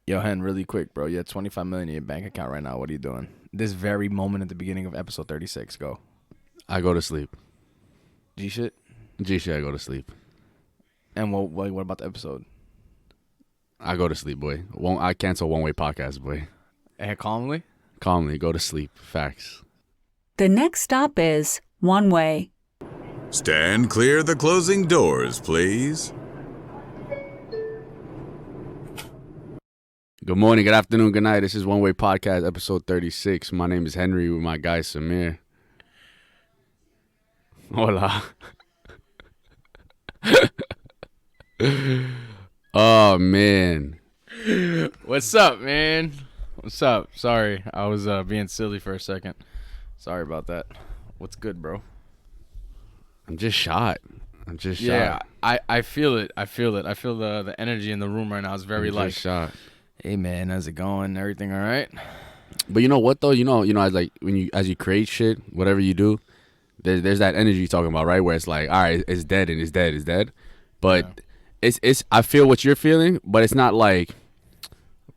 Yo, Hen, really quick, bro. You had 25 million in your bank account right now. What are you doing? This very moment at the beginning of episode 36. Go. I go to sleep. G shit. G shit, I go to sleep. And what about the episode? I go to sleep, boy. I cancel WonWay podcast, boy. And calmly. Calmly, go to sleep. Facts. The next stop is WonWay. Stand clear of the closing doors, please. Good morning, good afternoon, good night. This is WonWay podcast, episode 36. My name is Henry with my guy Samir. Hola. Oh, man. What's up, man? What's up? Sorry, I was being silly for a second. Sorry about that. What's good, bro? I'm just shot. Yeah, I feel it. I feel the energy in the room right now is very I'm just shot. Hey man, how's it going? Everything all right? But you know what though? You know, as you create shit, whatever you do, there's that energy you're talking about, right? Where it's like, all right, it's dead and it's dead. But it's I feel what you're feeling, but it's not to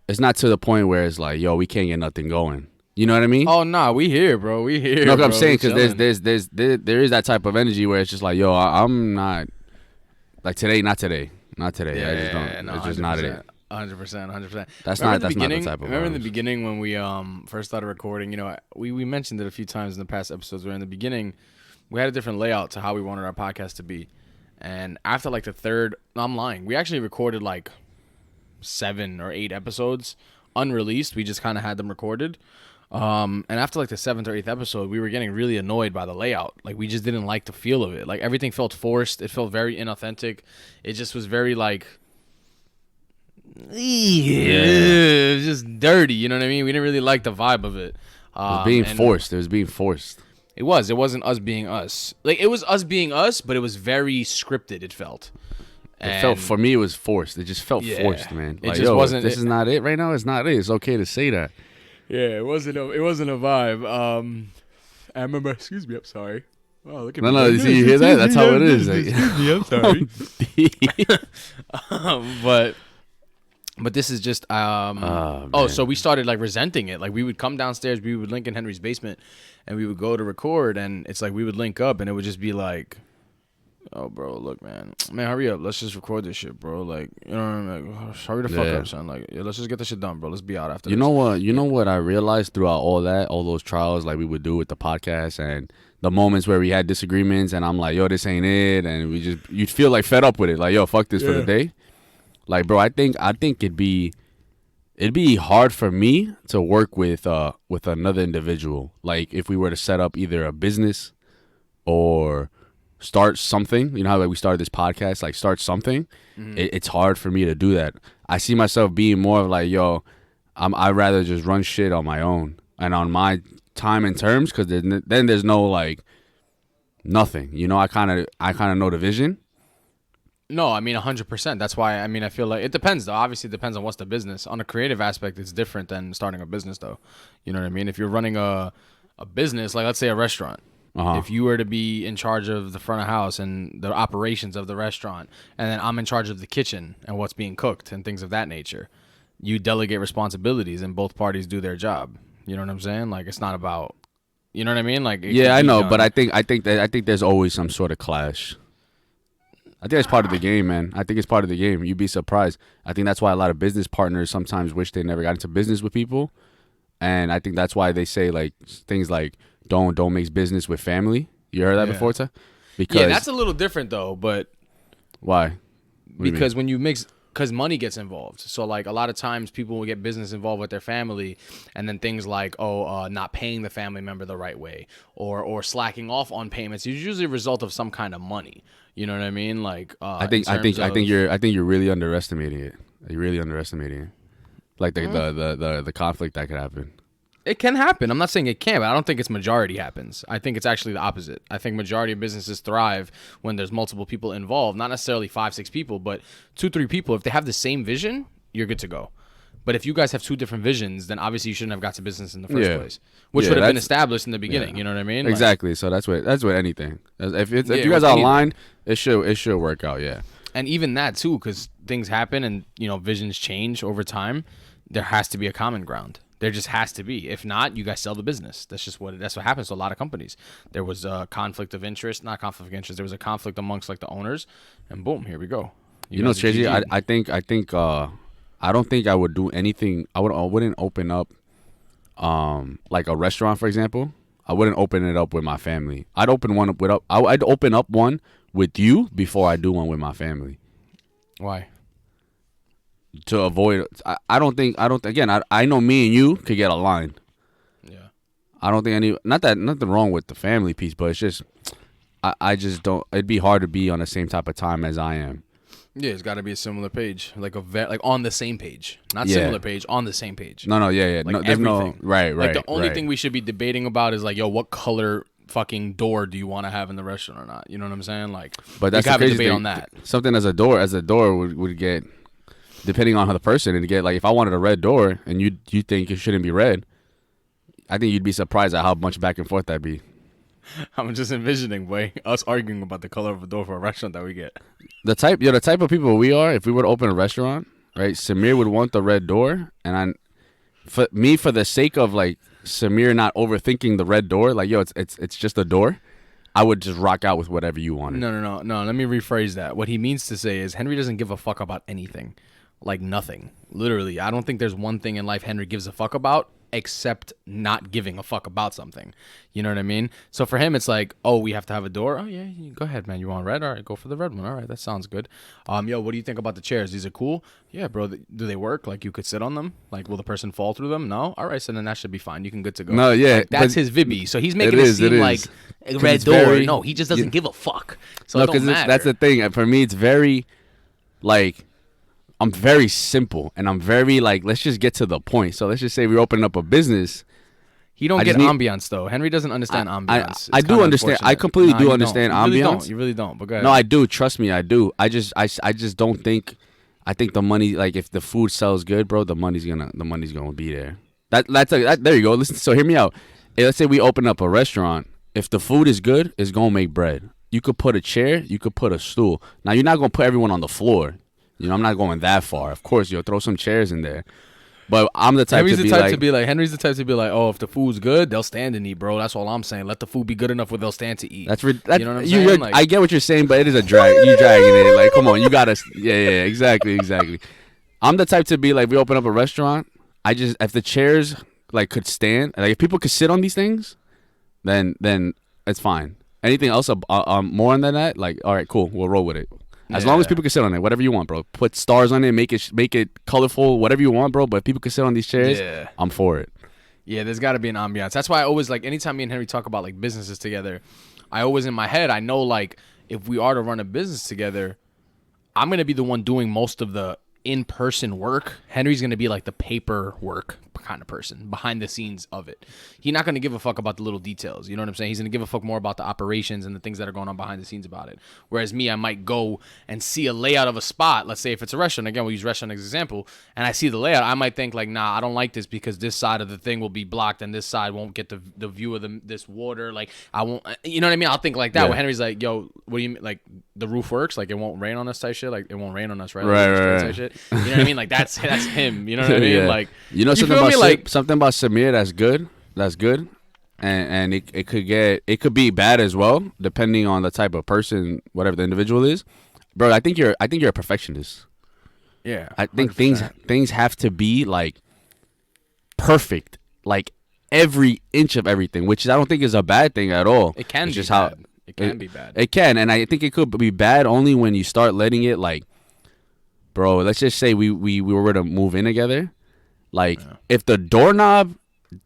the point where it's like, yo, we can't get nothing going. You know what I mean? Oh nah, we here, bro. We here. No, bro. I'm saying because there is that type of energy where it's just like, yo, I'm not like today, not today. Yeah, I just don't. no, it's just not it. 100%. That's not the type of. Remember in the beginning when we first started recording, you know, we mentioned it a few times in the past episodes where in the beginning we had a different layout to how we wanted our podcast to be. And after like the third, no, I'm lying. We actually recorded like 7 or 8 episodes unreleased. We just kind of had them recorded. And after like the 7th or 8th episode, we were getting really annoyed by the layout. Like we just didn't like the feel of it. Like everything felt forced. It felt very inauthentic. It just was very like, it was just dirty. You know what I mean? We didn't really like the vibe of it. It was being forced. It was being forced. It wasn't us being us. Like it was us being us, but it was very scripted. It felt. It felt, for me, it was forced. It just felt forced, man. Like, just wasn't. This is not it right now. It's not it. It's okay to say that. Yeah, it wasn't a vibe. I remember. Excuse me. I'm sorry. Oh, look at me. No. You hear that? That's how it is. Like, I'm sorry. But this is just so we started like resenting it. Like we would come downstairs, we would link in Henry's basement, and we would go to record, and it's like we would link up, and it would just be like, oh, bro, look, man, hurry up, let's just record this shit, bro. Like, you know what I mean? Like, hurry the fuck up, son. Like, let's just get this shit done, bro. Let's be out after. You know what? You know what I realized throughout all those trials, like we would do with the podcast, and the moments where we had disagreements, and I'm like, yo, this ain't it, and you'd feel like fed up with it, like, yo, fuck this for the day. Like, bro, I think it'd be hard for me to work with another individual. Like, if we were to set up either a business or start something, you know how like we started this podcast, like start something. Mm-hmm. It's hard for me to do that. I see myself being more of like, yo, I'd rather just run shit on my own and on my time and terms, because then there's no like nothing. You know, I kind of know the vision. No, I mean 100%. That's why, I mean, I feel like it depends though. Obviously it depends on what's the business. On a creative aspect, it's different than starting a business though. You know what I mean? If you're running a business, like let's say a restaurant, if you were to be in charge of the front of house and the operations of the restaurant, and then I'm in charge of the kitchen and what's being cooked and things of that nature, you delegate responsibilities and both parties do their job. You know what I'm saying? Like it's not about, you know what I mean? Like yeah, I know, but I think there's always some sort of clash. I think it's part of the game, man. I think it's part of the game. You'd be surprised. I think that's why a lot of business partners sometimes wish they never got into business with people. And I think that's why they say like things like don't mix business with family. You heard that before, Ta? Because that's a little different though, but why? Because when you mix, because money gets involved. So like a lot of times people will get business involved with their family, and then things like not paying the family member the right way or slacking off on payments is usually a result of some kind of money. You know what I mean? Like I think you're really underestimating it. You're really underestimating it. Like the conflict that could happen. It can happen. I'm not saying it can't, but I don't think it's majority happens. I think it's actually the opposite. I think majority of businesses thrive when there's multiple people involved. Not necessarily 5-6 people, but 2-3 people. If they have the same vision, you're good to go. But if you guys have 2 different visions, then obviously you shouldn't have got to business in the first place, which would have been established in the beginning. You know what I mean? Exactly. So that's what anything. If you guys are aligned, it should work out. Yeah. And even that too, because things happen and visions change over time. There has to be a common ground. There just has to be. If not, you guys sell the business. That's what happens to a lot of companies. There was a conflict of interest, not conflict of interest. There was a conflict amongst like the owners, and boom, here we go. You know, it's crazy. I think I don't think I would do anything. I wouldn't open up like a restaurant, for example. I wouldn't open it up with my family. I'd open up one with you before I do one with my family. Why? To avoid, I know me and you could get aligned. Yeah. I don't think nothing wrong with the family piece, but it's just, I just don't, it'd be hard to be on the same type of time as I am. Yeah, it's got to be a similar page, like on the same page, not similar page, on the same page. No, yeah. Like no, there's everything. Right. Like the only thing we should be debating about is like, yo, what color fucking door do you want to have in the restaurant or not? You know what I'm saying? Like, but that's we the have a crazy debate thing. on that. Something as a door would get, depending on how the person, and get like, if I wanted a red door and you think it shouldn't be red, I think you'd be surprised at how much back and forth that'd be. I'm just envisioning us arguing about the color of a door for a restaurant that we get. The type of people we are, if we were to open a restaurant, right? Samir would want the red door, and for the sake of like Samir not overthinking the red door, like, yo, it's just a door, I would just rock out with whatever you wanted. No. Let me rephrase that. What he means to say is Henry doesn't give a fuck about anything. Like nothing. Literally, I don't think there's one thing in life Henry gives a fuck about except not giving a fuck about something. You know what I mean? So for him, it's like, oh, we have to have a door. Oh yeah, go ahead, man. You want red? All right, go for the red one. All right, that sounds good. Yo, what do you think about the chairs? These are cool. Yeah, bro. Do they work? Like you could sit on them? Like will the person fall through them? No. All right, so then that should be fine. You can good to go. No, yeah, like, that's his Vibby. So he's making it seem like a red door. No, he just doesn't give a fuck. So no, because that's the thing. For me, it's very like. I'm very simple, and I'm very like, let's just get to the point. So let's just say we're opening up a business. He don't get ambiance though. Henry doesn't understand ambiance. I do understand. I completely do understand ambiance. You really don't. But go ahead. No, I do. Trust me, I do. I just don't think. I think the money, like if the food sells good, bro, the money's gonna be there. There you go. Listen. So hear me out. Hey, let's say we open up a restaurant. If the food is good, it's gonna make bread. You could put a chair. You could put a stool. Now you're not gonna put everyone on the floor. You know, I'm not going that far. Of course, you'll throw some chairs in there. But I'm the type Henry's the type to be like, oh, if the food's good, they'll stand and eat, bro. That's all I'm saying. Let the food be good enough where they'll stand to eat. You know what I'm saying? I get what you're saying, but it is a drag. You're dragging it. Like, come on, you gotta. Yeah, exactly. I'm the type to be like, we open up a restaurant. If the chairs like could stand, like if people could sit on these things, then it's fine. Anything else more than that, like, all right, cool, we'll roll with it. As long as people can sit on it, whatever you want, bro. Put stars on it, make it colorful, whatever you want, bro. But if people can sit on these chairs, I'm for it. Yeah, there's got to be an ambiance. That's why I always like anytime me and Henry talk about like businesses together, I always in my head I know like if we are to run a business together, I'm gonna be the one doing most of the in-person work. Henry's gonna be like the paper work kind of person behind the scenes of it. He's not gonna give a fuck about the little details. You know what I'm saying? He's gonna give a fuck more about the operations and the things that are going on behind the scenes about it. Whereas me, I might go and see a layout of a spot. Let's say if it's a restaurant, again, we'll use restaurant as an example, and I see the layout, I might think like, nah, I don't like this because this side of the thing will be blocked and this side won't get the view of this water. Like I won't, you know what I mean? I'll think like that. When Henry's like, yo, what do you mean? Like the roof works? Like it won't rain on us type shit? Like it won't rain on us, right? Right. Type shit. You know what I mean? Like that's him. You know what I mean? Like you know something about Samir that's good, and it could be bad as well depending on the type of person, whatever the individual is. Bro, I think you're a perfectionist. Yeah, I think 100%. things have to be like perfect, like every inch of everything, which I don't think is a bad thing at all. It can it's be just bad. how it can be bad. It can, and I think it could be bad only when you start letting it like, bro. Let's just say we were to move in together. Like, if the doorknob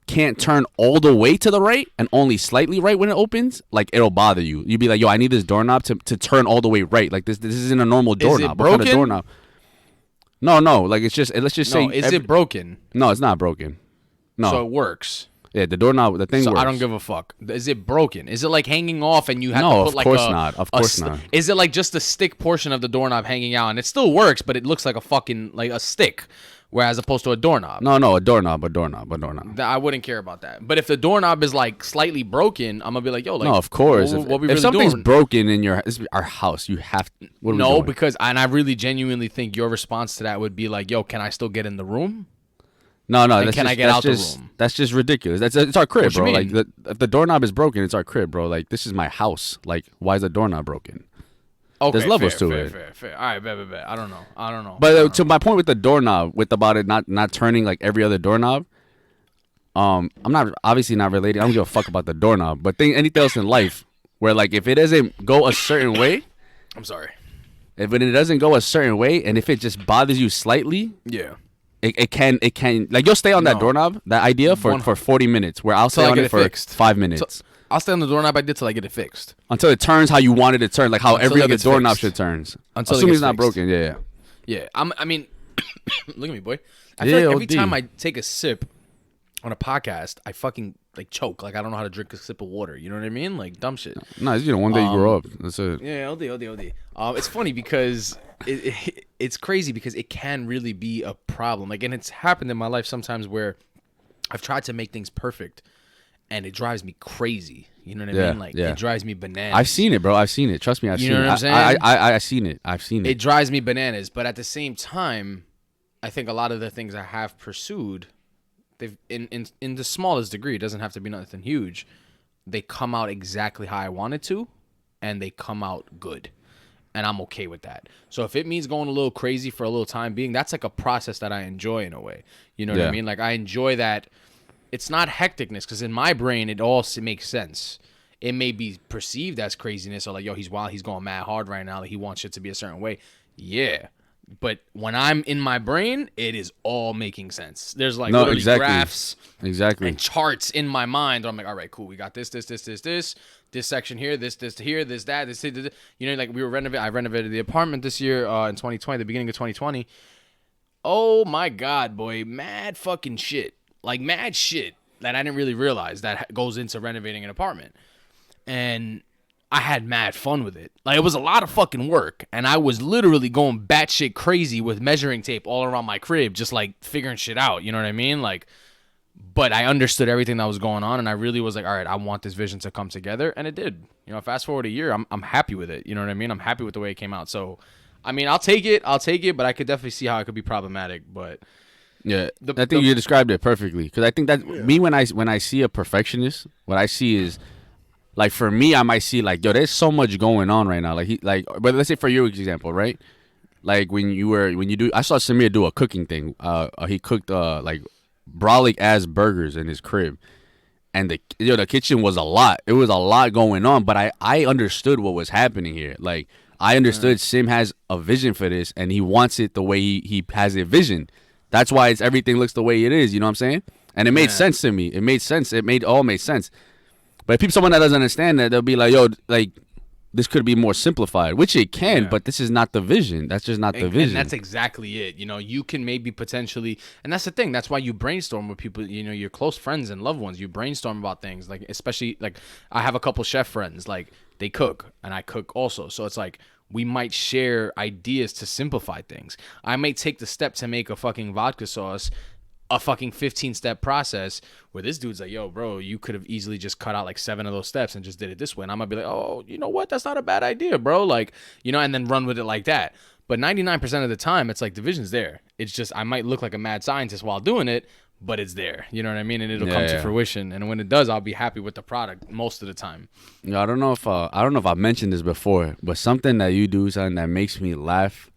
can't turn all the way to the right and only slightly right when it opens, like, it'll bother you. You'd be like, yo, I need this doorknob to turn all the way right. Like, this isn't a normal doorknob. Is it broken? What kind of doorknob? No. Like, it's just, let's just say. Is it broken? No, it's not broken. No. So it works. Yeah, the doorknob, the thing works. I don't give a fuck. Is it broken? Is it like hanging off and you have to put like Of course not. Is it like just the stick portion of the doorknob hanging out and it still works, but it looks like a fucking, like a stick? whereas opposed to a doorknob. No, a doorknob. I wouldn't care about that. But if the doorknob is like slightly broken, I'm gonna be like, yo, like, No, of course. What we if really something's doing? broken in our house, you have. What are we No, doing? because and I really genuinely think your response to that would be like, yo, can I still get in the room? No, And that's can just, I get that's out the just, room? That's just ridiculous. It's our crib, What you bro. mean? Like if the doorknob is broken, it's our crib, bro. Like this is my house. Like why is the doorknob broken? Okay, There's levels fair, to fair, it. Fair. All right, bet. I don't know. But to my point with the doorknob, with about it not turning like every other doorknob, I'm not obviously not related. I don't give a fuck about the doorknob. But anything else in life where like if it doesn't go a certain way, I'm sorry. if it doesn't go a certain way, and if it just bothers you slightly, Yeah. it can like you'll stay on that No. doorknob, that idea for 40 minutes, where I'll stay Till I on get it it for fixed. 5 minutes. So, I'll stay on the doorknob I did till I get it fixed. Until it turns how you wanted it to turn, like how Until every it other gets doorknob fixed. should turns. Until it Assuming gets it's not fixed. broken, yeah. Yeah. I mean, look at me, boy. I feel Yeah, like every OD. time I take a sip on a podcast, I fucking like choke. Like I don't know how to drink a sip of water. You know what I mean? Like dumb shit. No, one day you grow up. That's it. Yeah, OD. It's funny because it's crazy because it can really be a problem. Like, and it's happened in my life sometimes where I've tried to make things perfect, and it drives me crazy. You know what I mean? Like, it drives me bananas. I've seen it, bro. I've seen it. Trust me, I've You seen know it. what I'm saying? I've seen it. I've seen It it. drives me bananas, but at the same time, I think a lot of the things I have pursued, they've in the smallest degree. It doesn't have to be nothing huge. They come out exactly how I wanted to, and they come out good. And I'm okay with that. So if it means going a little crazy for a little time being, that's like a process that I enjoy in a way. You know what I mean? Like I enjoy that. It's not hecticness because in my brain, it all makes sense. It may be perceived as craziness or like, yo, he's wild. He's going mad hard right now. Like he wants shit to be a certain way. Yeah. But when I'm in my brain, it is all making sense. There's like literally graphs and charts in my mind. I'm like, all right, cool. We got this section here, this here, this. You know, like I renovated the apartment this year in 2020, the beginning of 2020. Oh my God, boy, mad fucking shit. Like mad shit that I didn't really realize that goes into renovating an apartment. And I had mad fun with it. Like, it was a lot of fucking work. And I was literally going batshit crazy with measuring tape all around my crib, just like figuring shit out. You know what I mean? Like, but I understood everything that was going on. And I really was like, all right, I want this vision to come together. And it did. You know, fast forward a year, I'm happy with it. You know what I mean? I'm happy with the way it came out. So, I mean, I'll take it. But I could definitely see how it could be problematic. But yeah, I think you described it perfectly. Because I think that me, when I see a perfectionist, what I see is, like, for me, I might see, like, yo, there's so much going on right now. But let's say for your example, right? Like, I saw Samir do a cooking thing. He cooked, like, brolic-ass burgers in his crib. And the kitchen was a lot. It was a lot going on, but I understood what was happening here. Like, I understood Sim has a vision for this, and he wants it the way he has a vision. That's why everything looks the way it is, you know what I'm saying? And it made sense to me. It made sense. It all made sense. But if someone that doesn't understand that, they'll be like, yo, like, this could be more simplified, which it can, but this is not the vision. That's just not the vision. And that's exactly it. You know, you can maybe potentially, and that's the thing. That's why you brainstorm with people, you know, your close friends and loved ones. You brainstorm about things, like, especially, like, I have a couple chef friends, like, they cook, and I cook also. So it's like, we might share ideas to simplify things. I may take the step to make a fucking vodka sauce, a fucking 15-step process where this dude's like, yo, bro, you could have easily just cut out like 7 of those steps and just did it this way. And I'm gonna be like, oh, you know what? That's not a bad idea, bro. Like, you know, and then run with it like that. But 99% of the time, it's like the vision's there. It's just I might look like a mad scientist while doing it, but it's there. You know what I mean? And it'll come to fruition. And when it does, I'll be happy with the product most of the time. Yeah, I don't know if I've mentioned this before, but something that you do, something that makes me laugh,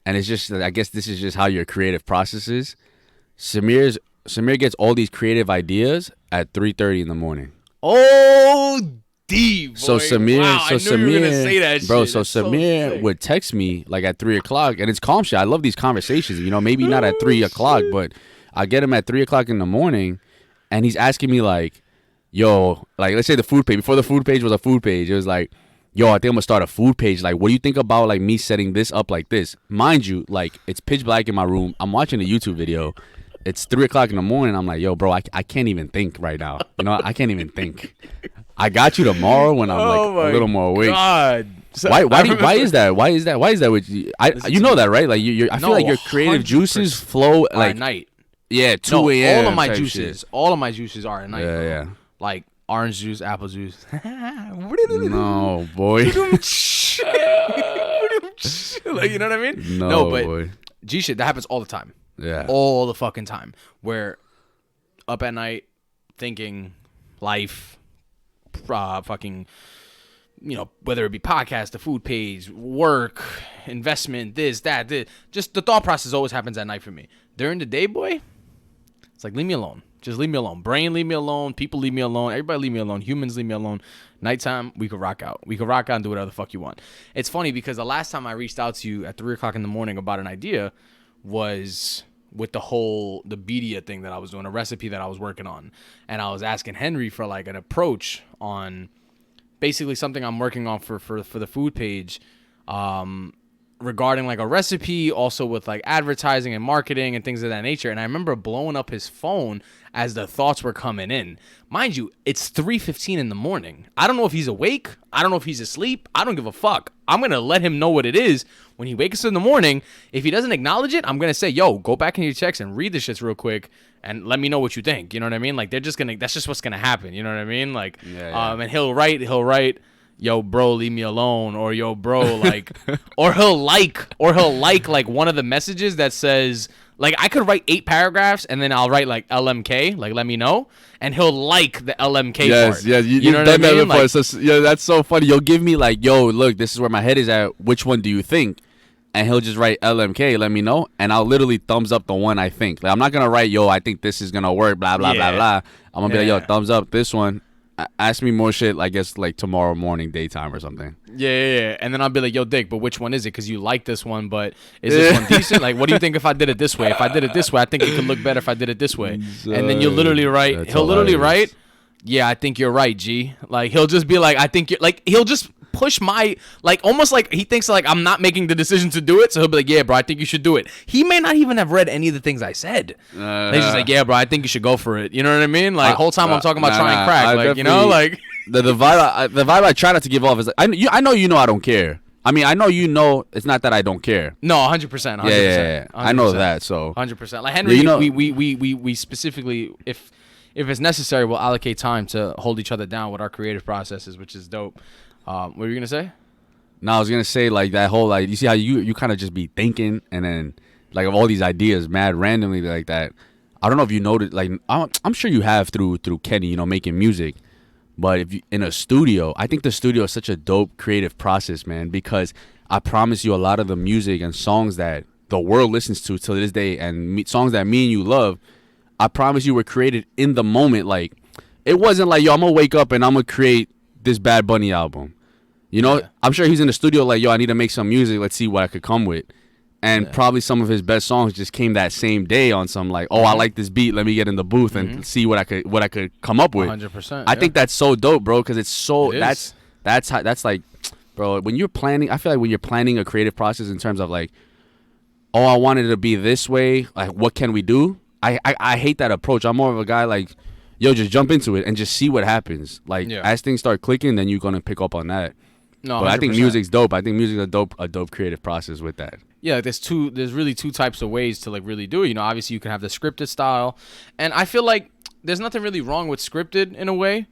and it's just, I guess this is just how your creative process is. Samir gets all these creative ideas at 3:30 in the morning. Oh, deep. So Samir, wow, I knew you were gonna say that bro. shit. So Samir would text me like at 3:00, and it's calm shit. I love these conversations. You know, maybe not at 3:00, but I get him at 3:00 in the morning, and he's asking me like, "Yo, like, let's say the food page. Before the food page was a food page, it was like, yo, I think I'm gonna start a food page. Like, what do you think about like me setting this up like this? Mind you, like, it's pitch black in my room. I'm watching a YouTube video. It's 3:00 in the morning. I'm like, yo, bro, I can't even think right now. You know, I can't even think. I got you tomorrow when I'm like a little more awake. God. So why is that? Why is that with you? You know that, right? Like I feel like your creative 100% juices flow at like night. yeah, 2 No, a.m. all of my type juices, shit. all of my juices are at night. Yeah, bro. yeah. Like orange juice, apple juice. No, boy. Like, you know what I mean? No, but boy. G shit, that happens all the time. Yeah. All the fucking time. Where up at night thinking life, fucking, whether it be podcast, the food page, work, investment, this, that, this. Just the thought process always happens at night for me. During the day, boy, it's like, leave me alone. Just leave me alone. Brain, leave me alone. People, leave me alone. Everybody, leave me alone. Humans, leave me alone. Nighttime, we could rock out. We could rock out and do whatever the fuck you want. It's funny because the last time I reached out to you at 3 o'clock in the morning about an idea was with the Bedia thing that I was doing, a recipe that I was working on. And I was asking Henry for like an approach on basically something I'm working on for the food page, regarding like a recipe, also with like advertising and marketing and things of that nature. And I remember blowing up his phone as the thoughts were coming in. Mind you, it's 3:15 in the morning. I don't know if he's awake. I don't know if he's asleep. I don't give a fuck. I'm going to let him know what it is when he wakes up in the morning. If he doesn't acknowledge it, I'm going to say, yo, go back in your checks and read the shits real quick and let me know what you think. You know what I mean? Like, that's just what's going to happen. You know what I mean? Like, and he'll write, yo, bro, leave me alone, or yo, bro, like, or he'll like like one of the messages that says, like, I could write 8 paragraphs and then I'll write like LMK, like, let me know, and he'll like the LMK part. Yes, you know what I mean? That before. Like, So, yeah, that's so funny. You'll give me like, yo, look, this is where my head is at. Which one do you think? And he'll just write LMK, let me know, and I'll literally thumbs up the one I think. Like, I'm not gonna write, yo, I think this is gonna work, blah blah blah blah. I'm gonna be like, yo, thumbs up this one. Ask me more shit, I guess, like tomorrow morning, daytime or something. Yeah. And then I'll be like, yo, Dick, but which one is it? Because you like this one, but is this one decent? Like, what do you think if I did it this way? If I did it this way, I think it could look better if I did it this way. And then you'll literally write, he'll literally write, yeah, I think you're right, G. Like, he'll just be like, I think you're, like, he'll just push my, like, almost like he thinks like I'm not making the decision to do it, so he'll be like, yeah, bro, I think you should do it. He may not even have read any of the things I said. He's just like, yeah, bro, I think you should go for it. You know what I mean? Like, whole time I'm talking about trying crack, like, you know, like the vibe I try not to give off is like, I know I don't care. I mean, I know it's not that I don't care. No, 100%. Yeah. I know that. So 100%. Like Henry, we specifically, if it's necessary, we'll allocate time to hold each other down with our creative processes, which is dope. What were you gonna say? No, I was gonna say like that whole like, you see how you kind of just be thinking and then like of all these ideas mad randomly like that. I don't know if you noticed, like I'm sure you have through Kenny, making music. But if you in a studio, I think the studio is such a dope creative process, man, because I promise you a lot of the music and songs that the world listens to till this day and songs that me and you love, I promise you were created in the moment. Like, it wasn't like, yo, I'm gonna wake up and I'm gonna create this Bad Bunny album. I'm sure he's in the studio like, yo, I need to make some music. Let's see what I could come with. And probably some of his best songs just came that same day on some like, I like this beat. Let me get in the booth and see what I could come up with. 100%. I think that's so dope, bro, because it's so that's like, bro, when you're planning, I feel like when you're planning a creative process in terms of like, I wanted it to be this way. Like, what can we do? I hate that approach. I'm more of a guy like, yo, just jump into it and just see what happens. Like, as things start clicking, then you're gonna pick up on that. No, but 100%. I think music's dope. I think music's a dope creative process with that. Yeah, there's really two types of ways to like really do it. Obviously you can have the scripted style, and I feel like there's nothing really wrong with scripted in a way.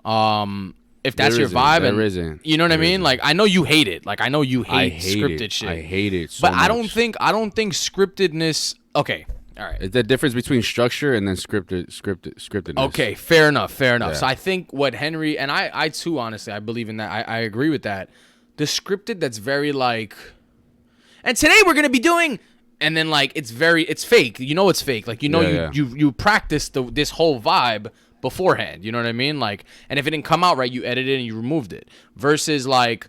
If that's your vibe, there isn't. You know what I mean? Like, I know you hate it. Like, I know you hate scripted shit. I hate it so but much. I don't think scriptedness. Okay, all right. It's the difference between structure and then scriptedness. Okay, fair enough. Yeah. So I think what Henry and I too, honestly, I believe in that. I agree with that. The scripted that's very like, and today we're gonna be doing, and then like it's fake. It's fake. Like, you practice this whole vibe beforehand. You know what I mean? Like, and if it didn't come out right, you edited it and you removed it. Versus like,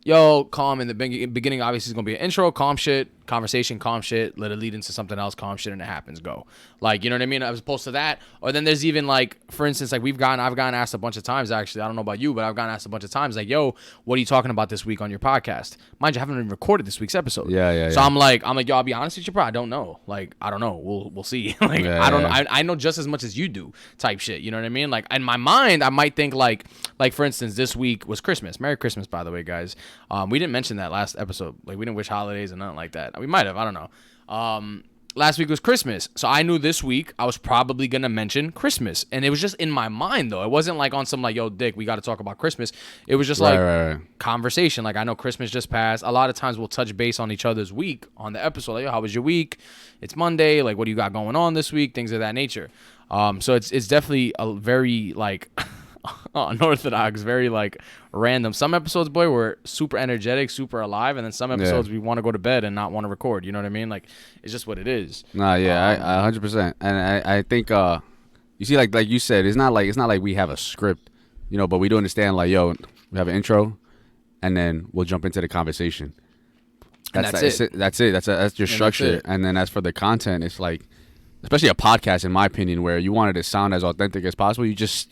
yo, calm in the beginning. Obviously, it's gonna be an intro, calm shit. conversation, calm shit, let it lead into something else, calm shit, and it happens, go. Like, you know what I mean? As opposed to that. Or then there's even like, for instance, like I've gotten asked a bunch of times, actually, I don't know about you, but I've gotten asked a bunch of times, like, yo, what are you talking about this week on your podcast? Mind you, I haven't even recorded this week's episode. So I'm like, yo, I'll be honest with you, bro, I don't know. Like, I don't know. We'll see. Like, I don't know. I know just as much as you do type shit. You know what I mean? Like, in my mind, I might think like for instance, this week was Christmas. Merry Christmas, by the way, guys. We didn't mention that last episode. Like, we didn't wish holidays and nothing like that. We might have. I don't know. Last week was Christmas. So I knew this week I was probably going to mention Christmas. And it was just in my mind, though. It wasn't like on some like, yo, Dick, we got to talk about Christmas. It was just conversation. Like, I know Christmas just passed. A lot of times we'll touch base on each other's week on the episode. Like, yo, how was your week? It's Monday. Like, what do you got going on this week? Things of that nature. So it's definitely a very, like... unorthodox, very like random. Some episodes, boy, were super energetic, super alive, and then some episodes we want to go to bed and not want to record. You know what I mean? Like, it's just what it is. Nah, yeah, I 100%. And I think you see, like you said, it's not like we have a script, you know, but we do understand, like, yo, we have an intro, and then we'll jump into the conversation. That's it. That's your structure. And then as for the content, it's like, especially a podcast, in my opinion, where you want it to sound as authentic as possible, you just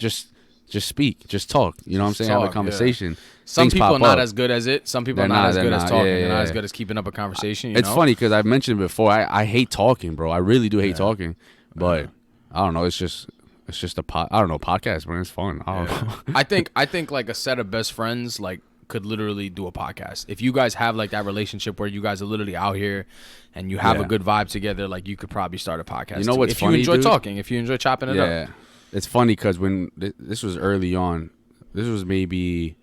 speak, just talk. You know what I'm saying? Have a conversation. Yeah. Some people are not as good as it. Some people are not as good as talking. They're not as good as keeping up a conversation. It's funny because I've mentioned before, I hate talking, bro. I really do hate talking. But I don't know. It's just a podcast, man. It's fun. I don't know. I think like a set of best friends like could literally do a podcast. If you guys have like that relationship where you guys are literally out here and you have a good vibe together, like you could probably start a podcast. You know what's funny, if you enjoy talking, if you enjoy chopping it up. It's funny because when this was early on, this was maybe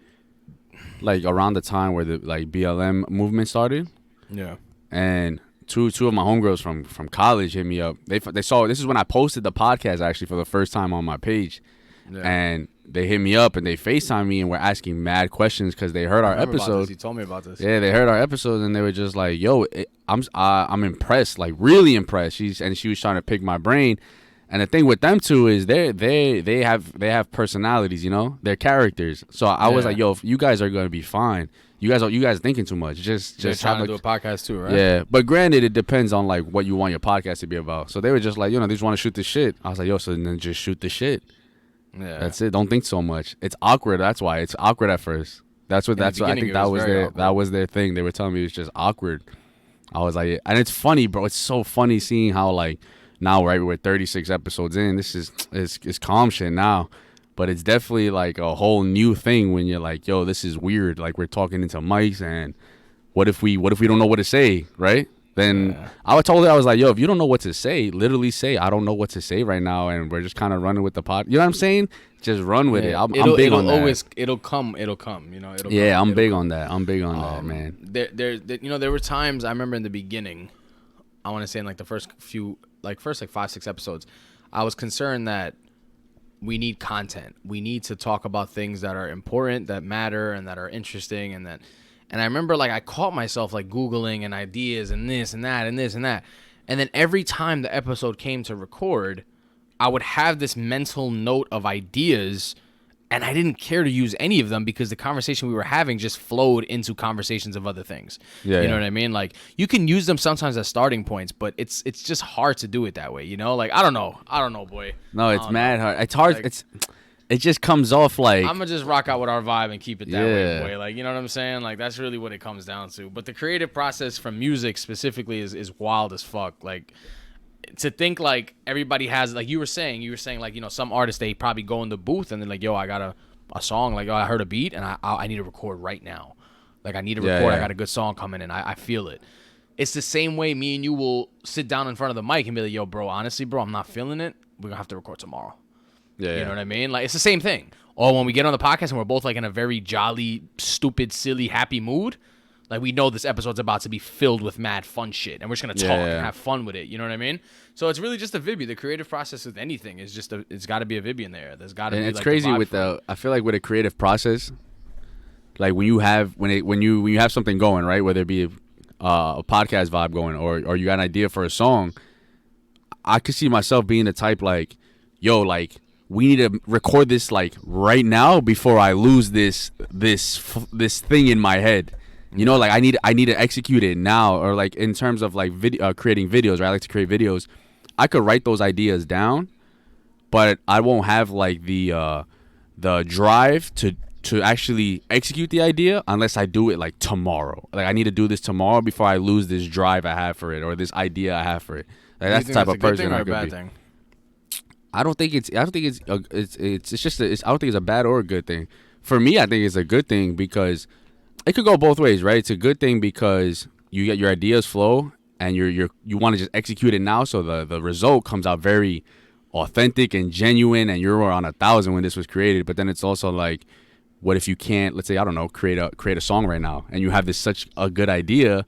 like around the time where the like BLM movement started. Yeah. And two of my homegirls from college hit me up. They saw, this is when I posted the podcast actually for the first time on my page. Yeah. And they hit me up and they FaceTime me and were asking mad questions because they heard our episode. You told me about this. Yeah, they heard our episode and they were just like, "Yo, I'm impressed, like really impressed." She was trying to pick my brain. And the thing with them two is they have personalities, you know, they're characters. So I was like, yo, if you guys are gonna be fine. You guys are thinking too much. Just trying to do a podcast too, right? Yeah, but granted, it depends on like what you want your podcast to be about. So they were just like, you know, they just want to shoot the shit. I was like, yo, so then just shoot the shit. Yeah, that's it. Don't think so much. It's awkward. That's why it's awkward at first. I think that was their thing. They were telling me it's just awkward. I was like, and it's funny, bro. It's so funny seeing how like. Now, right, we're 36 episodes in. This is calm shit now, but it's definitely like a whole new thing when you're like, yo, this is weird. Like we're talking into mics, and what if we don't know what to say, right? Then I told her, I was like, yo, if you don't know what to say, literally say I don't know what to say right now, and we're just kind of running with the pod. You know what I'm saying? Just run with it. I'm big on that. It'll come. You know. I'm big on that. I'm big on that, man. There were times I remember in the beginning. I want to say in like the first 5-6 episodes, I was concerned that we need content. We need to talk about things that are important, that matter, and that are interesting, and I remember like I caught myself like Googling and ideas and this and that and this and that. And then every time the episode came to record, I would have this mental note of ideas, and I didn't care to use any of them because the conversation we were having just flowed into conversations of other things. You know what I mean? Like you can use them sometimes as starting points, but it's just hard to do it that way. You know, like I don't know, boy. No, it's mad hard. It's hard. Like, it just comes off like I'm gonna just rock out with our vibe and keep it that way, boy. Like you know what I'm saying? Like that's really what it comes down to. But the creative process from music specifically is wild as fuck. Like. To think like everybody has, like you were saying like, you know, some artists, they probably go in the booth and they're like, yo, I got a song, like, oh, I heard a beat and I need to record right now. Like I need to record. I got a good song coming in. I feel it. It's the same way me and you will sit down in front of the mic and be like, yo, bro, honestly, bro, I'm not feeling it. We're gonna have to record tomorrow. You know what I mean? Like it's the same thing. Or when we get on the podcast and we're both like in a very jolly, stupid, silly, happy mood. Like, we know this episode's about to be filled with mad fun shit, and we're just going to talk and have fun with it. You know what I mean? So it's really just a Vibby. The creative process with anything is just it's got to be a Vibby in there. There's got to be, it's like, crazy with I feel like with a creative process, like when you have something going, right? Whether it be a podcast vibe going or you got an idea for a song, I could see myself being the type like, yo, like, we need to record this like right now before I lose this thing in my head. You know, like I need to execute it now, or like in terms of like creating videos, right? I like to create videos. I could write those ideas down, but I won't have like the drive to actually execute the idea unless I do it like tomorrow. Like I need to do this tomorrow before I lose this drive I have for it or this idea I have for it. Like that's the type of person I could be. Thing? I don't think it's just I don't think it's a bad or a good thing. For me, I think it's a good thing because it could go both ways, right? It's a good thing because you get your ideas flow and you want to just execute it now, so the result comes out very authentic and genuine, and you're on 1,000 when this was created. But then it's also like, what if you can't, let's say, I don't know, create a song right now, and you have this such a good idea?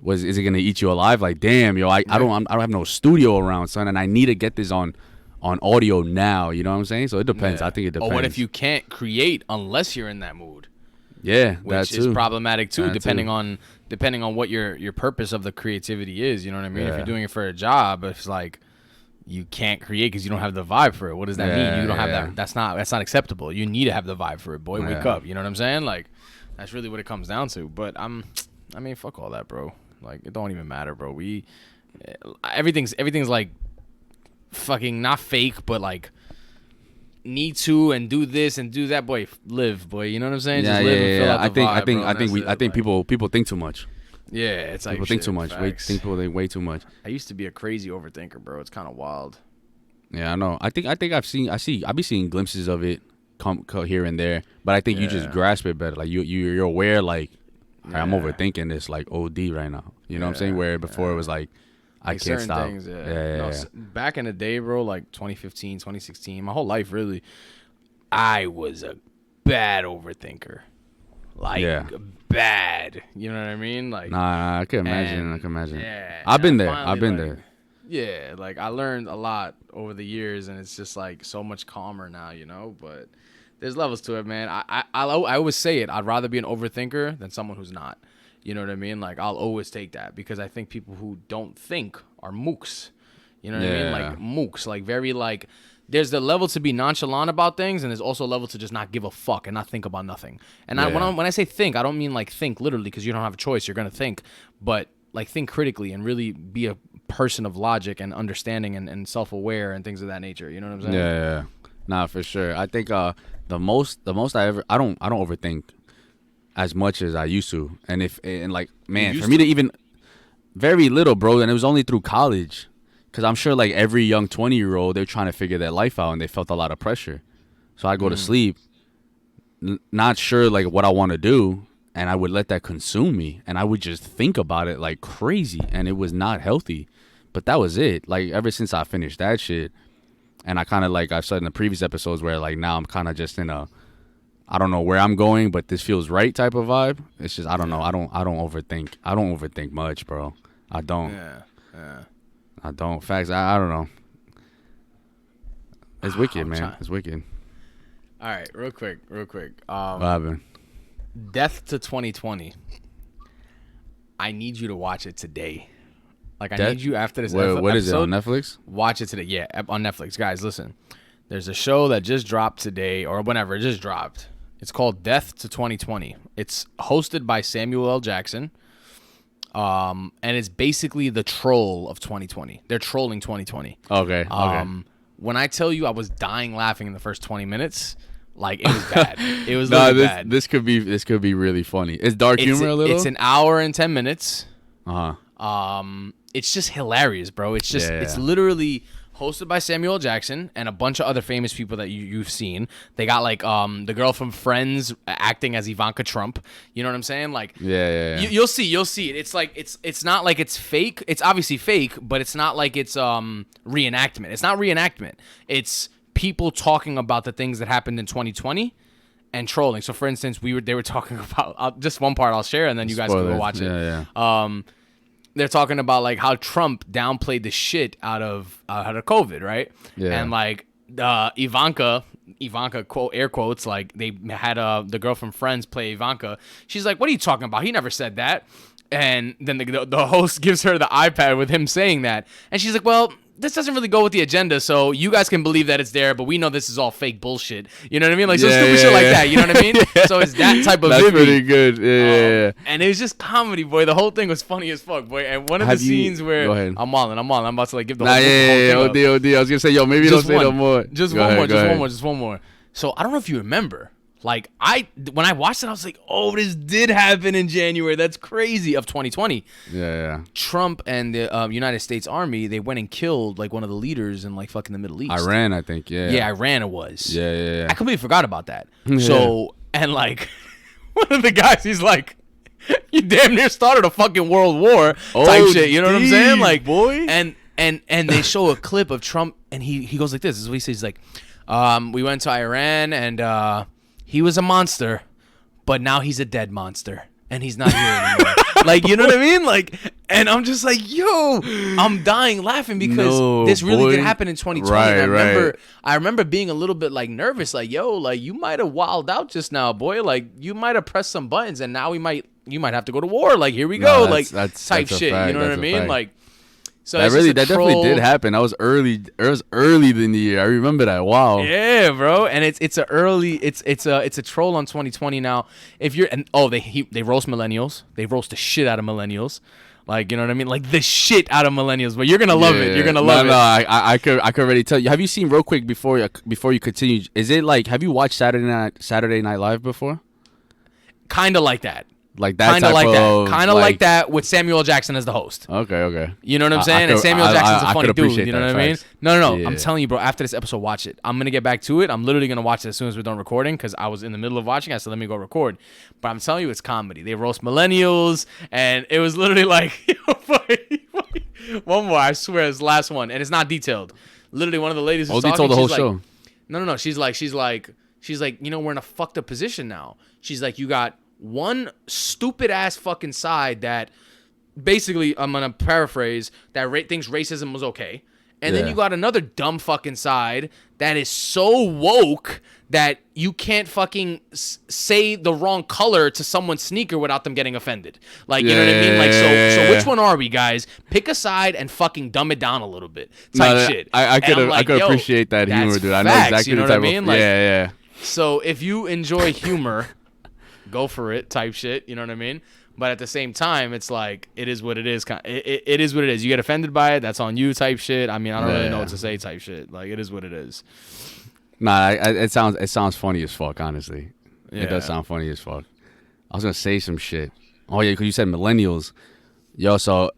Is it gonna eat you alive? Like, damn, yo, I don't have no studio around, son, and I need to get this on audio now. You know what I'm saying? So it depends. I think it depends. Or what if you can't create unless you're in that mood? Yeah, which is problematic too, depending on what your purpose of the creativity is. You know what I mean? If you're doing it for a job, it's like you can't create because you don't have the vibe for it. What does that mean? You don't have that. That's not acceptable. You need to have the vibe for it, boy. Wake up. You know what I'm saying? Like, that's really what it comes down to. But I mean, fuck all that, bro. Like, it don't even matter, bro. Everything's like fucking not fake, but like need to and do this and do that, boy. Live, boy. You know what I'm saying? Just live and fill out the vibe, I think people think too much. Yeah, it's like people think too much. People think way too much. I used to be a crazy overthinker, bro. It's kind of wild. Yeah, I know. I think I be seeing glimpses of it come here and there, but I think you just grasp it better. Like you're aware, like I'm overthinking this like OD right now. You know what I'm saying? Where before it was like I can't stop. Things, back in the day, bro, like 2015, 2016, my whole life really, I was a bad overthinker. Like bad. You know what I mean? Like I can imagine. Yeah, I've been there. Yeah, like I learned a lot over the years, and it's just like so much calmer now, you know. But there's levels to it, man. I always say it. I'd rather be an overthinker than someone who's not. You know what I mean? Like I'll always take that because I think people who don't think are mooks. You know what I mean? Like mooks, like very like. There's the level to be nonchalant about things, and there's also a level to just not give a fuck and not think about nothing. And when I say think, I don't mean like think literally because you don't have a choice. You're gonna think, but like think critically and really be a person of logic and understanding and self-aware and things of that nature. You know what I'm saying? Yeah. Nah, for sure. I think the most I don't overthink as much as I used to, and like man, for me to even very little, bro, and it was only through college. Because I'm sure like every young 20-year-old, they're trying to figure their life out and they felt a lot of pressure. So I go to sleep, not sure like what I want to do, and I would let that consume me. And I would just think about it like crazy, and it was not healthy. But that was it. Like ever since I finished that shit, and I kind of like I've said in the previous episodes where like now I'm kind of just in a, I don't know where I'm going, but this feels right type of vibe. It's just I don't know. I don't overthink. I don't overthink much, bro. I don't. Yeah. I don't. Facts. I don't know. It's wicked, man. It's wicked. All right, real quick. What happened? Death to 2020. I need you to watch it today. Like, I need you after this episode. What is it, on Netflix? Watch it today. Yeah, on Netflix. Guys, listen. There's a show that just dropped today, or whenever. It just dropped. It's called Death to 2020. It's hosted by Samuel L. Jackson. And it's basically the troll of 2020. They're trolling 2020. Okay. When I tell you I was dying laughing in the first 20 minutes, like it was bad. It was bad. This could be really funny. It's dark humor a little. It's an hour and 10 minutes. Uh-huh. It's just hilarious, bro. It's just it's literally hosted by Samuel L. Jackson and a bunch of other famous people that you've seen. They got like the girl from Friends acting as Ivanka Trump. You know what I'm saying? Like you'll see it. It's like it's not like it's fake. It's obviously fake, but it's not like it's reenactment. It's not reenactment. It's people talking about the things that happened in 2020 and trolling. So for instance, they were talking about just one part I'll share and then you guys can go watch it. Yeah. They're talking about like how Trump downplayed the shit out of COVID, right? Yeah. And like Ivanka quote air quotes, like they had the girl from Friends play Ivanka. She's like, "What are you talking about? He never said that." And then the host gives her the iPad with him saying that, and she's like, "Well, this doesn't really go with the agenda, so you guys can believe that it's there, but we know this is all fake bullshit. You know what I mean? Like, some stupid shit like that. You know what I mean? So it's that type of That's Vivi. pretty good. Yeah. And it was just comedy, boy. The whole thing was funny as fuck, boy. And one of the scenes where Go ahead. I'm about to like give the Nah, whole yeah. whole thing up. OD. I was gonna say, yo, maybe Just don't say no one. more. Just Go one ahead, more. go Just ahead. one more. Just one more. So I don't know if you remember. Like when I watched it, I was like, "Oh, this did happen in January. That's crazy." Of 2020. Yeah. Trump and the United States Army, they went and killed like one of the leaders in like fucking the Middle East. Iran, I think. Yeah. Yeah, Iran it was. Yeah. I completely forgot about that. So, and like one of the guys, he's like, "You damn near started a fucking world war type shit." You know what I'm saying? Like, boy. And they show a clip of Trump, and he goes like this. This is what he says. He's like, "We went to Iran, and he was a monster, but now he's a dead monster, and he's not here anymore." Like, you know what I mean? Like, and I'm just like, yo, I'm dying laughing because this really did happen in 2020. Right, And I remember being a little bit like nervous, like, yo, like you might have wilded out just now, boy. Like you might have pressed some buttons, and now you might have to go to war. Like here we go, like that's type a shit. fact. You know what I That's a mean? fact. Like. So That definitely did happen. That was early. It was early in the year. I remember that. Wow. Yeah, bro. And it's a troll on 2020 now. If you're they roast millennials. They roast the shit out of millennials. Like, you know what I mean? Like the shit out of millennials. But you're gonna love it. You're gonna love it. No, I could already tell you. Have you seen real quick before you continue? Is it like, have you watched Saturday Night Live before? Kind of like that. Like that Kind of type like that. of, Kind of like that with Samuel L. Jackson as the host. Okay. You know what I'm saying? I And Samuel L. Jackson's I a funny could dude. appreciate You know that, what I mean? facts. No. Yeah. I'm telling you, bro. After this episode, watch it. I'm gonna get back to it. I'm literally gonna watch it as soon as we're done recording because I was in the middle of watching. I said, let me go record. But I'm telling you, it's comedy. They roast millennials, and it was literally like, one more. I swear, it's the last one, and it's not detailed. Literally, one of the ladies was talking. Told the whole she's show. Like, no. She's like, you know, we're in a fucked up position now. She's like, you got one stupid ass fucking side that basically, I'm gonna paraphrase, that thinks racism was okay, and then you got another dumb fucking side that is so woke that you can't fucking say the wrong color to someone's sneaker without them getting offended. Like, you know what I mean? Like, so which one are we, guys? Pick a side and fucking dumb it down a little bit. Shit. I could appreciate that humor, dude. I know exactly you know the what I type mean? of. Like, Yeah. So if you enjoy humor, go for it type shit. You know what I mean? But at the same time, it's like, it is what it is. It is what it is. You get offended by it, that's on you type shit. I mean, I don't really know what to say type shit. Like, it is what it is. Nah, it sounds funny as fuck, honestly. Yeah. It does sound funny as fuck. I was going to say some shit. Oh, yeah, because you said millennials. Yo, so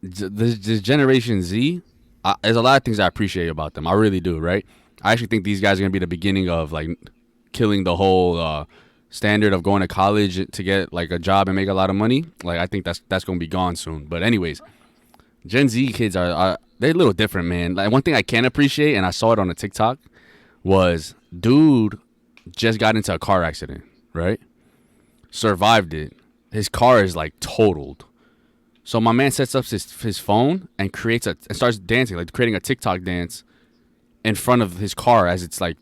this Generation Z, there's a lot of things I appreciate about them. I really do, right? I actually think these guys are going to be the beginning of, like, killing the whole standard of going to college to get like a job and make a lot of money. Like, I think that's gonna be gone soon. But anyways, Gen Z kids are they're a little different, man. Like, one thing I can appreciate, and I saw it on a TikTok, was dude just got into a car accident, right? Survived it. His car is like totaled. So my man sets up his phone and starts dancing, like creating a TikTok dance in front of his car as it's like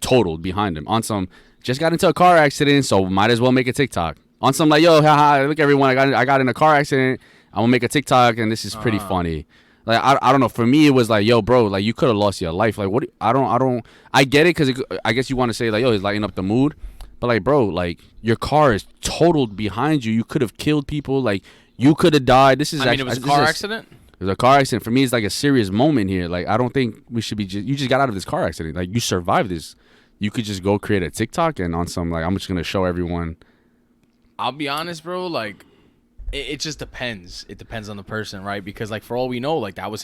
totaled behind him on some. Just got into a car accident, so might as well make a TikTok. On some like, yo, haha, look everyone, I got in a car accident. I'm gonna make a TikTok, and this is pretty funny. Like, I don't know. For me, it was like, yo, bro, like, you could have lost your life. Like, what? I get it, because I guess you want to say like, yo, it's lighting up the mood. But like, bro, like, your car is totaled behind you. You could have killed people. Like, you could have died. This is. It was a car accident. It was a car accident. For me, it's like a serious moment here. Like, I don't think we should be. You just got out of this car accident. Like, you survived this. You could just go create a TikTok and on some, like, I'm just going to show everyone. I'll be honest, bro. Like, it just depends. It depends on the person, right? Because, like, for all we know, like, that was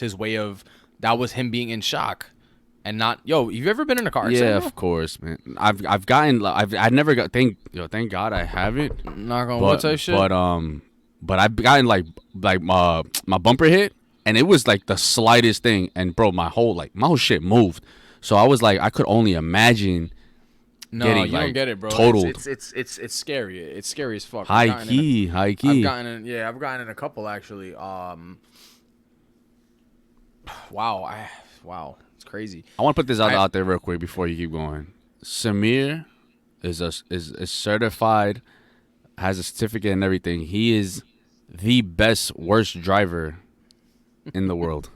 him being in shock and not, yo, you ever been in a car accident? Yeah, of course, man. I've never got, thank God I haven't. Knock on wood type shit. But I've gotten, like, my bumper hit, and it was, like, the slightest thing. And, bro, my whole shit moved. So I was like, I could only imagine. No, getting, you like, don't get it, bro. Totaled. It's scary. It's scary as fuck. High key. I've gotten in a couple actually. Wow, it's crazy. I want to put this out there real quick before you keep going. Samir is certified, has a certificate and everything. He is the worst driver in the world.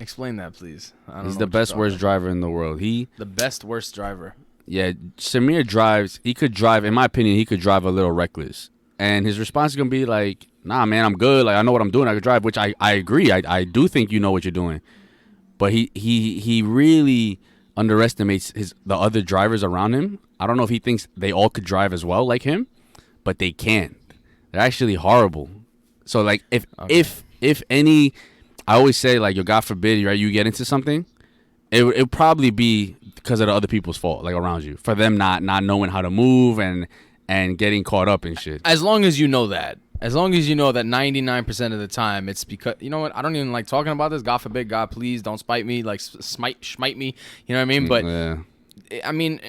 Explain that, please. I don't He's know the what you're best talking worst about. driver in the world. The best worst driver. Yeah, Samir drives. He could drive. In my opinion, he could drive a little reckless, and his response is gonna be like, "Nah, man, I'm good. Like I know what I'm doing. I could drive." Which I agree. I do think you know what you're doing, but he really underestimates the other drivers around him. I don't know if he thinks they all could drive as well like him, but they can't. They're actually horrible. So like if any, I always say like, yo, God forbid, right? You get into something, it probably be because of the other people's fault, like around you, for them not knowing how to move and getting caught up in shit. As long as you know that. As long as you know that 99% of the time it's because, you know what, I don't even like talking about this. God forbid, God please don't spite me, like smite me. You know what I mean? But Yeah. I mean,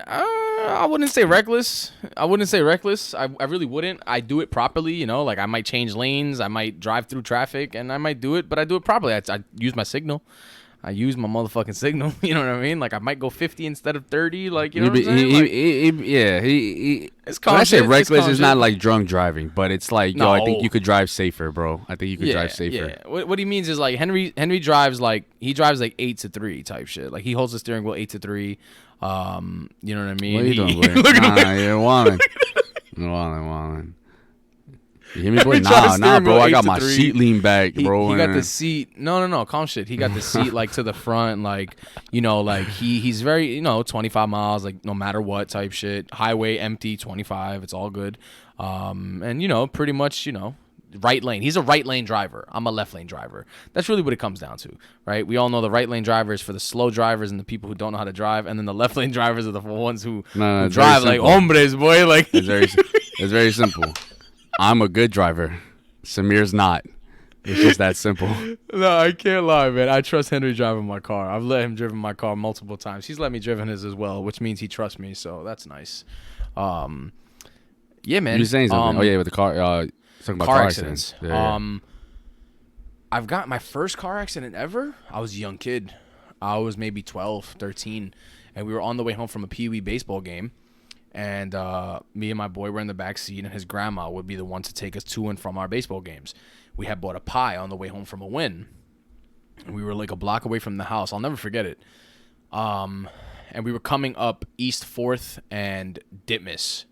I wouldn't say reckless. I really wouldn't. I do it properly, you know. Like I might change lanes, I might drive through traffic, and I might do it, but I do it properly. I use my signal. I use my motherfucking signal. You know what I mean? Like I might go 50 instead of 30. Like you know what I'm saying? It's When I say calm shit, reckless, calm it's not shit. like drunk driving, but it's like, yo, I think No. you could drive safer, bro. I think you could drive safer. Yeah. What he means is like Henry drives like 8-3 type shit. Like he holds the steering wheel 8-3. You know what I mean? What are you doing, boy? Look at him. Nah, you're wildin'. You're wildin'. You hear me, boy? He drives Nah, steering bro. wheel I got my 8-3. seat leaned back, He bro. got the seat. No, calm shit. He got the seat like to the front, like you know, like he's very 25 miles, like no matter what type shit. Highway empty, 25. It's all good. And pretty much right lane. He's a right lane driver. I'm a left lane driver. That's really what it comes down to, right? We all know the right lane driver is for the slow drivers and the people who don't know how to drive, and then the left lane drivers are the ones who it's drive very like simple. hombres, boy. Like It's very simple. I'm a good driver. Samir's not. It's just that simple. No, I can't lie, man. I trust Henry driving my car. I've let him drive my car multiple times. He's let me drive his as well, which means he trusts me, so that's nice. Yeah, man. You saying something? With the car. Talking about car accidents. Yeah. I've got my first car accident ever. I was a young kid. I was maybe 12, 13, and we were on the way home from a Pee Wee baseball game. And me and my boy were in the back seat, and his grandma would be the one to take us to and from our baseball games. We had bought a pie on the way home from a win. And we were like a block away from the house. I'll never forget it. And we were coming up East 4th and Ditmas.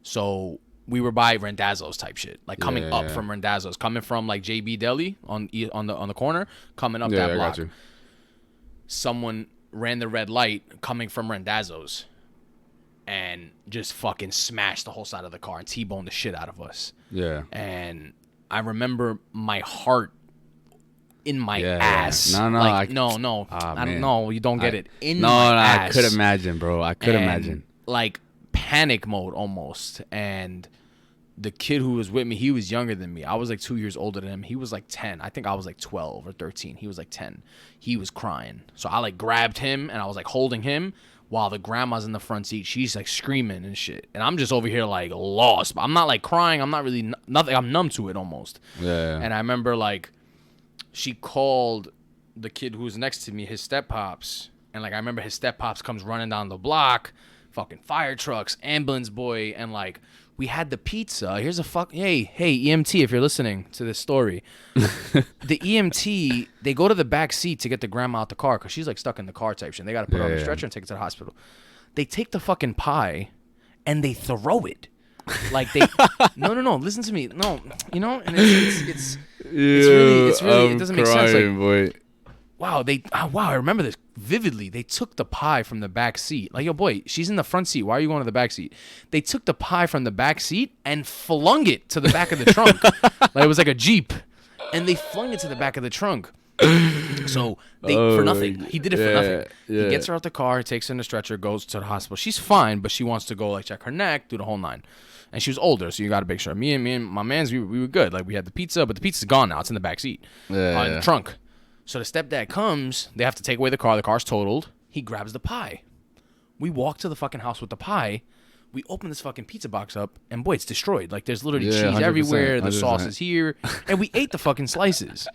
So we were by Randazzo's type shit. Like coming up from Randazzo's. Coming from like JB Deli on the corner. Coming up that block. Got you. Someone ran the red light coming from Randazzo's. And just fucking smashed the whole side of the car and T-boned the shit out of us. Yeah. And I remember my heart in my Yeah. ass. No. Like, no. I don't know. You don't get it. In my ass. I could imagine, bro. I could And, imagine. Like panic mode almost. And the kid who was with me, he was younger than me. I was like 2 years older than him. He was like 10. I think I was like 12 or 13. He was like 10. He was crying. So I like grabbed him and I was like holding him. While the grandma's in the front seat, she's like screaming and shit. And I'm just over here like lost. I'm not like crying. I'm not really nothing. I'm numb to it almost. Yeah. And I remember like she called the kid who was next to me, his step pops. And like I remember his step pops comes running down the block, fucking fire trucks, ambulance boy, and like we had the pizza. Here's a hey EMT, if you're listening to this story. The EMT, they go to the back seat to get the grandma out the car because she's like stuck in the car type shit. They got to put her on the stretcher and take her to the hospital. They take the fucking pie and they throw it. Like they no, listen to me. No, and it's really it doesn't make sense. Like, boy. wow, I remember this vividly. They took the pie from the back seat. Like, yo, boy, she's in the front seat. Why are you going to the back seat? They took the pie from the back seat and flung it to the back of the trunk. Like it was like a Jeep. And they flung it to the back of the trunk. So for nothing. He did it for nothing. Yeah. He gets her out the car, takes her in the stretcher, goes to the hospital. She's fine, but she wants to go like check her neck, do the whole nine. And she was older, so you got to make sure. Me and my mans, we were good. Like we had the pizza, but the pizza's gone now. It's in the back seat, in the trunk. So the stepdad comes. They have to take away the car. The car's totaled. He grabs the pie. We walk to the fucking house with the pie. We open this fucking pizza box up, and boy, it's destroyed. Like there's literally cheese 100%, everywhere. The 100%. sauce is here, and we ate the fucking slices.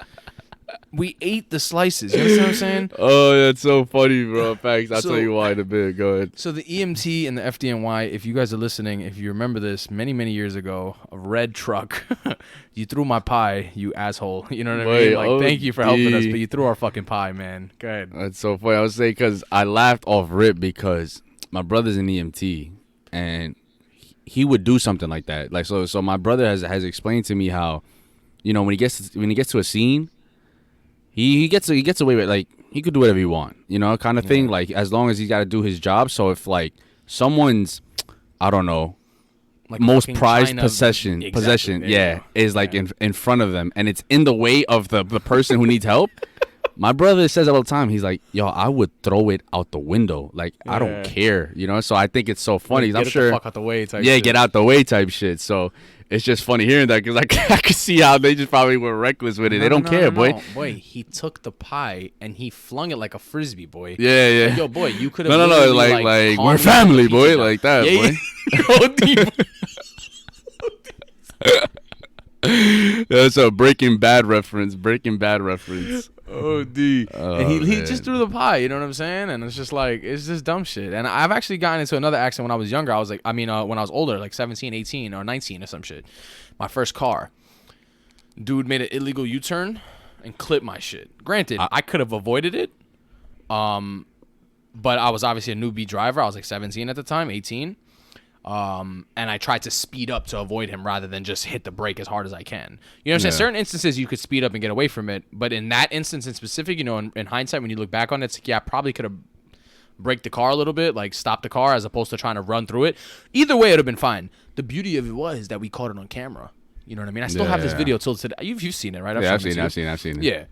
We ate the slices. You understand what I'm saying? Oh, that's so funny, bro. Facts. I'll So- tell you why in a bit. Go ahead. So the EMT and the FDNY, if you guys are listening, if you remember this many, many years ago, a red truck, you threw my pie, you asshole. You know what I Wait, mean? Like, thank you for helping us, OD. but you threw our fucking pie, man. Go ahead. That's so funny. I was saying because I laughed off rip because my brother's an EMT and he would do something like that. Like so my brother has explained to me how, you know, when he gets to a scene, he gets away with, like, he could do whatever he want, you know, kind of thing. Like, as long as he's got to do his job. So if like someone's, I don't know, Like most fucking prized China- possession, Exactly, there you yeah, go. is like in front of them, and it's in the way of the person who needs help. My brother says all the time, he's like, yo, I would throw it out the window. Like, I don't Yeah. care, you know? So I think it's so funny. Get I'm it sure. the fuck out the way type Yeah, shit. get out the way type shit. So it's just funny hearing that because I could see how they just probably were reckless with it. They don't care, boy. Boy, he took the pie and he flung it like a frisbee, boy. Yeah, yeah. Like, yo, boy, you could have. No, like we're calmly family, put the boy, pizza like down. that, boy. That's a Breaking Bad reference. OD. And he man. just threw the pie, you know what I'm saying? And it's just like, it's just dumb shit. And I've actually gotten into another accident when I was younger. I was like, when I was older, like 17, 18, or 19 or some shit. My first car. Dude made an illegal U-turn and clipped my shit. Granted, I could have avoided it. But I was obviously a newbie driver. I was like 17 at the time, 18. And I tried to speed up to avoid him rather than just hit the brake as hard as I can. You know what I'm saying? Yeah. Certain instances you could speed up and get away from it, but in that instance in specific, you know, in hindsight, when you look back on it, it's like, yeah, I probably could have braked the car a little bit, like stopped the car as opposed to trying to run through it. Either way, it would have been fine. The beauty of it was that we caught it on camera. You know what I mean? I still have this Yeah. video till today. You've seen it, right? Yeah, I've shown it seen to you. it. Yeah.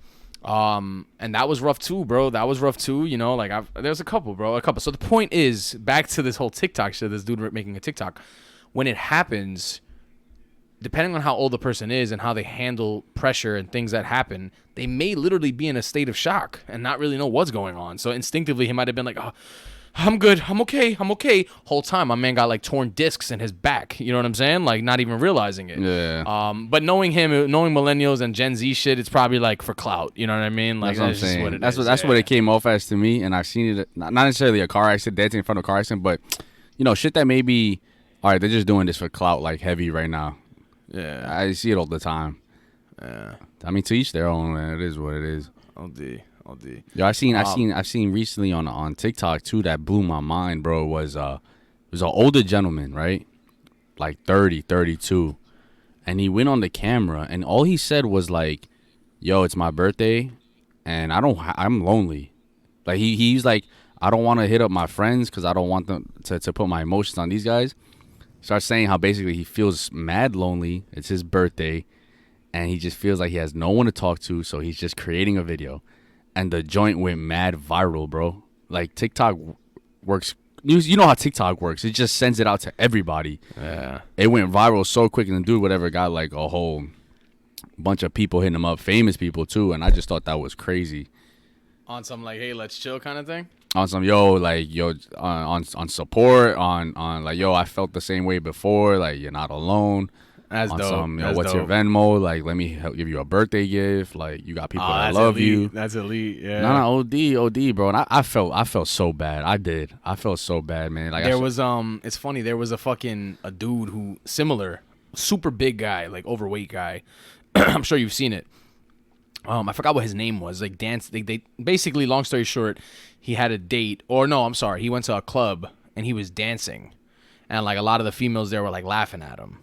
And that was rough too, bro. That was rough too. You know, like there's a couple, bro. A couple. So the point is, back to this whole TikTok shit, this dude making a TikTok. When it happens, depending on how old the person is and how they handle pressure and things that happen, they may literally be in a state of shock and not really know what's going on. So instinctively, he might have been like, oh, I'm good. I'm okay. Whole time, my man got like torn discs in his back. You know what I'm saying? Like not even realizing it. Yeah. But knowing him, knowing millennials and Gen Z shit, it's probably like for clout. You know what I mean? Like That's what I'm that's just saying. what it That's is. what it came off as to me, and I've seen it. Not necessarily a car accident, dancing in front of a car accident, but you know, shit that maybe. All right, they're just doing this for clout, like heavy right now. Yeah. I see it all the time. Yeah. I mean, to each their own, man. It is what it is. OD. Yo, I've seen recently on TikTok too that blew my mind, bro. Was an older gentleman, right? Like 30, 32. And he went on the camera and all he said was like, yo, it's my birthday and I'm lonely. Like he's like, I don't want to hit up my friends because I don't want them to put my emotions on these guys. Starts saying how basically he feels mad lonely. It's his birthday and he just feels like he has no one to talk to. So he's just creating a video. And the joint went mad viral, bro. Like TikTok works. You know how TikTok works. It just sends it out to everybody. Yeah. It went viral so quick, and the dude whatever got like a whole bunch of people hitting him up, famous people too. And I just thought that was crazy. On some like, hey, let's chill kind of thing. On some on support, on like yo, I felt the same way before. Like you're not alone. That's on dope. some, That's what's your dope. Venmo? Like, let me give you a birthday gift. Like, you got people that that's love elite. you. That's elite. Yeah. No, OD, bro. And I felt so bad. I did. I felt so bad, man. Like There was it's funny. There was a dude who similar, super big guy, like overweight guy. I'm sure you've seen it. I forgot what his name was. Like dance. They basically, long story short, he had a date, or no, I'm sorry, he went to a club and he was dancing, and like a lot of the females there were like laughing at him.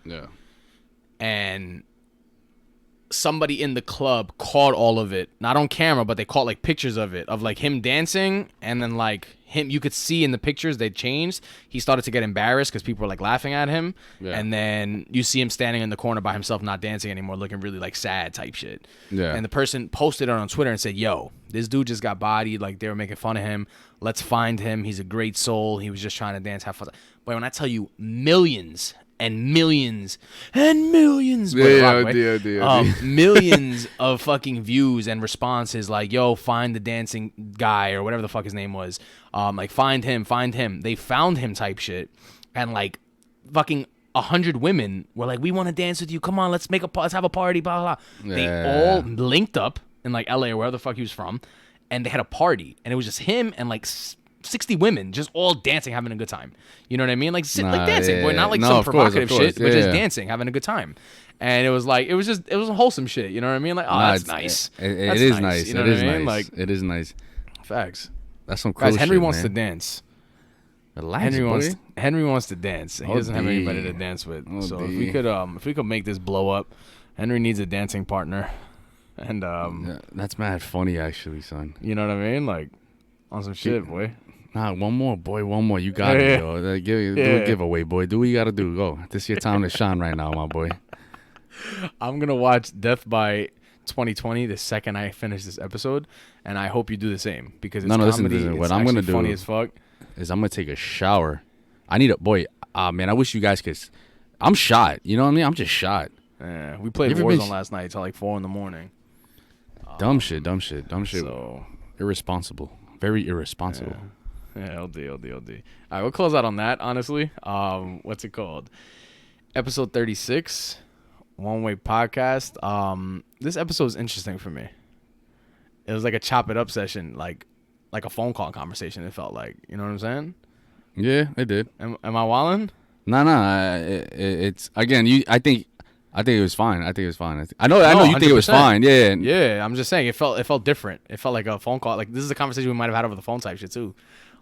Yeah. And somebody in the club caught all of it, not on camera, but they caught like pictures of it, of like him dancing, and then like him, you could see in the pictures they changed. He started to get embarrassed because people were like laughing at him, Yeah. and then you see him standing in the corner by himself, not dancing anymore, looking really like sad type shit. Yeah. And the person posted it on Twitter and said, "Yo, this dude just got bodied. Like they were making fun of him. Let's find him. He's a great soul. He was just trying to dance, have fun." But when I tell you millions and millions and millions, millions of fucking views and responses like, yo, find the dancing guy or whatever the fuck his name was, like find him, they found him type shit. And like fucking 100 women were like, we want to dance with you, come on, let's have a party, blah blah blah. They Yeah. all linked up in like LA or wherever the fuck he was from, and they had a party, and it was just him and like 60 women just all dancing, having a good time. You know what I mean? Like like dancing, boy, not like some provocative shit, but just dancing, having a good time. And it was wholesome shit. You know what I mean? Like, oh, that's nice. It is nice. You know it is what I mean? nice. Like, it is nice. Facts. That's some cool Guys, Henry shit, wants man. to dance. Relax, Henry wants to dance. He doesn't have anybody to dance with. So if we could make this blow up, Henry needs a dancing partner. And that's mad funny, actually, son. you know what I mean? Like, on some shit, boy. Nah, one more, boy. One more. You got it, yo. Do a giveaway, boy. Do what you got to do. Go. This is your time to shine right now, my boy. I'm going to watch Death by 2020 the second I finish this episode, and I hope you do the same because it's comedy. Listen. What it's I'm going to do funny as fuck. is I'm going to take a shower. I need a... Boy, man, I wish you guys could... I'm shot. You know what I mean? I'm just shot. Yeah, we played Warzone last night till like 4 a.m. Dumb shit. So, irresponsible. Very irresponsible. Yeah, LD. All right, we'll close out on that, honestly. What's it called? Episode 36, WonWay podcast. This episode is interesting for me. It was like a chop it up session, like a phone call conversation, it felt like. You know what I'm saying? Yeah, it did. Am I wildin'? No. It's... Again, I think it was fine. I know you think it was fine. Yeah. Yeah, I'm just saying it felt different. It felt like a phone call. Like this is a conversation we might have had over the phone type shit too.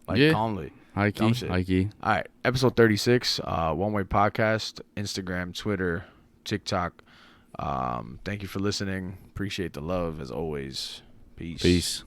Like calmly. High key. All right. Episode 36, WonWay podcast, Instagram, Twitter, TikTok. Thank you for listening. Appreciate the love as always. Peace.